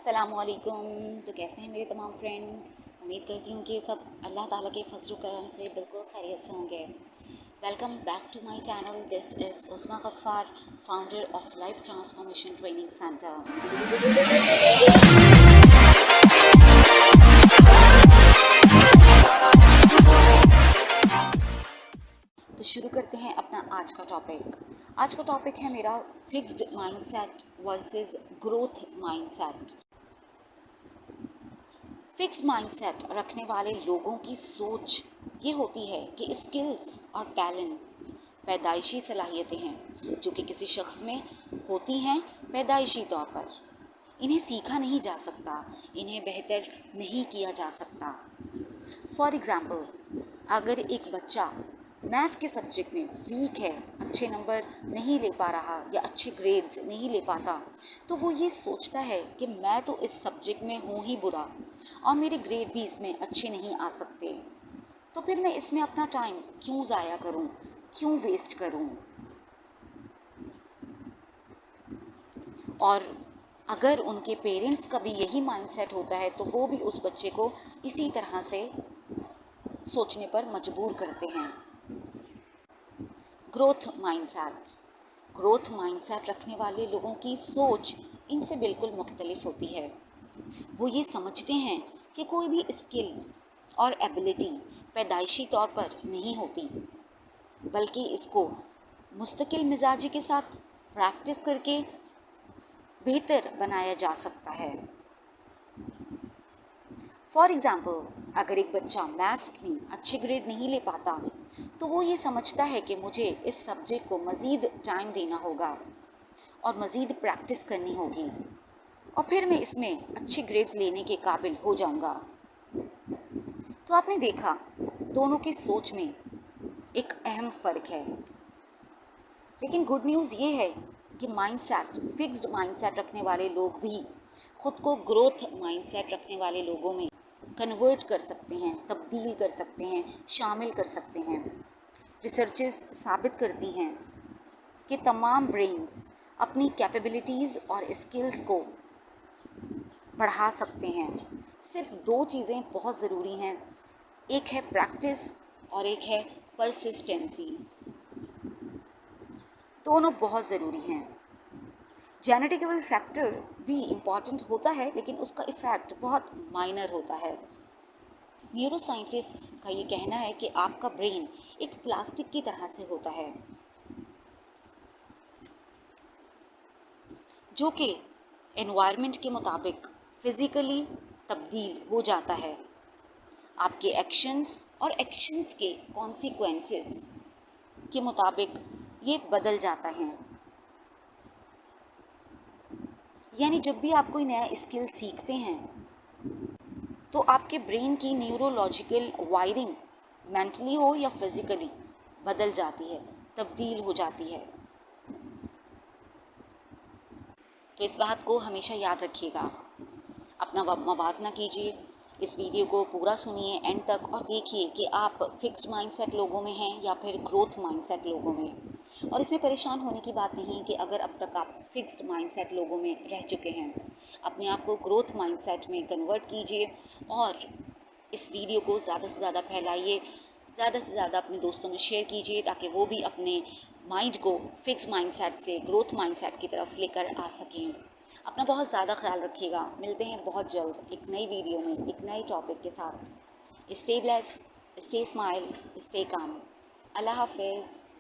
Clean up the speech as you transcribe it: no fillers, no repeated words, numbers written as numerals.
السلام علیکم. تو کیسے ہیں میرے تمام فرینڈس؟ امید کرتی ہوں کہ سب اللہ تعالیٰ کے فضل و کرم سے بالکل خیریت سے ہوں گے. Welcome back to my channel. This is Uzma Ghaffar, founder of life transformation training centre. تو شروع کرتے ہیں اپنا آج کا ٹاپک. آج کا ٹاپک ہے میرا fixed mindset versus growth mindset. Fix mindset رکھنے والے لوگوں کی سوچ یہ ہوتی ہے کہ اسکلز اور ٹیلنٹس پیدائشی صلاحیتیں ہیں جو کہ کسی شخص میں ہوتی ہیں پیدائشی طور پر. انہیں سیکھا نہیں جا سکتا, انہیں بہتر نہیں کیا جا سکتا. فار ایگزامپل, اگر ایک بچہ میتھس کے سبجیکٹ میں ویک ہے, اچھے نمبر نہیں لے پا رہا یا اچھے گریڈز نہیں لے پاتا, تو وہ یہ سوچتا ہے کہ میں تو اس سبجیکٹ میں ہوں ہی برا اور میرے گریڈ بھی اس میں اچھے نہیں آ سکتے, تو پھر میں اس میں اپنا ٹائم کیوں ضائع کروں, کیوں ویسٹ کروں. اور اگر ان کے پیرنٹس کا بھی یہی مائنڈ سیٹ ہوتا ہے تو وہ بھی اس بچے کو اسی طرح سے سوچنے پر مجبور کرتے ہیں. Growth mindset. Growth mindset رکھنے والے لوگوں کی سوچ ان سے بالکل مختلف ہوتی ہے. وہ یہ سمجھتے ہیں کہ کوئی بھی اسکل اور ایبلٹی پیدائشی طور پر نہیں ہوتی, بلکہ اس کو مستقل مزاجی کے ساتھ پریکٹس کر کے بہتر بنایا جا سکتا ہے. فار ایگزامپل, اگر ایک بچہ میتھس میں اچھے گریڈ نہیں لے پاتا تو وہ یہ سمجھتا ہے کہ مجھے اس سبجیکٹ کو مزید ٹائم دینا ہوگا اور مزید پریکٹس کرنی ہوگی اور پھر میں اس میں اچھے گریڈز لینے کے قابل ہو جاؤں گا. تو آپ نے دیکھا دونوں کی سوچ میں ایک اہم فرق ہے. لیکن گڈ نیوز یہ ہے کہ mindset, fixed mindset رکھنے والے لوگ بھی خود کو گروتھ مائنڈ سیٹ رکھنے والے لوگوں میں کنورٹ کر سکتے ہیں, تبدیل کر سکتے ہیں, شامل کر سکتے ہیں. ریسرچز ثابت کرتی ہیں کہ تمام برینز اپنی کیپیبلٹیز اور اسکلز کو بڑھا سکتے ہیں. صرف دو چیزیں بہت ضروری ہیں, ایک ہے پریکٹس اور ایک ہے پرسسٹنسی. دونوں بہت ضروری ہیں. جینیٹیکل فیکٹر بھی امپورٹنٹ ہوتا ہے لیکن اس کا ایفیکٹ بہت مائنر ہوتا ہے. نیورو سائنٹسٹ کا یہ کہنا ہے کہ آپ کا برین ایک پلاسٹک کی طرح سے ہوتا ہے جو کہ انوائرمنٹ کے مطابق فزیکلی تبدیل ہو جاتا ہے. آپ کے ایکشنز اور ایکشنز کے کانسیکوینسز کے مطابق یہ بدل جاتا ہے. یعنی جب بھی آپ کوئی نیا اسکل سیکھتے ہیں تو آپ کے برین کی نیورولوجیکل وائرنگ مینٹلی ہو یا فزیکلی بدل جاتی ہے, تبدیل ہو جاتی ہے. تو اس بات کو ہمیشہ یاد رکھیے گا, اپنا موازنہ کیجیے, اس ویڈیو کو پورا سنیے اینڈ تک اور دیکھیے کہ آپ فکسڈ مائنڈ سیٹ لوگوں میں ہیں یا پھر گروتھ مائنڈ سیٹ لوگوں میں. اور اس میں پریشان ہونے کی بات نہیں کہ اگر اب تک آپ فکسڈ مائنڈ سیٹ لوگوں میں رہ چکے ہیں, اپنے آپ کو گروتھ مائنڈ سیٹ میں کنورٹ کیجیے اور اس ویڈیو کو زیادہ سے زیادہ پھیلائیے, زیادہ سے زیادہ اپنے دوستوں میں شیئر کیجیے تاکہ وہ بھی اپنے مائنڈ کو فکس مائنڈ سیٹ سے گروتھ مائنڈ سیٹ کی طرف لے کر آ سکیں. اپنا بہت زیادہ خیال رکھیے گا. ملتے ہیں بہت جلد ایک نئی ویڈیو میں ایک نئے ٹاپک کے ساتھ. Stay bless, stay smile, stay calm. اللہ حافظ.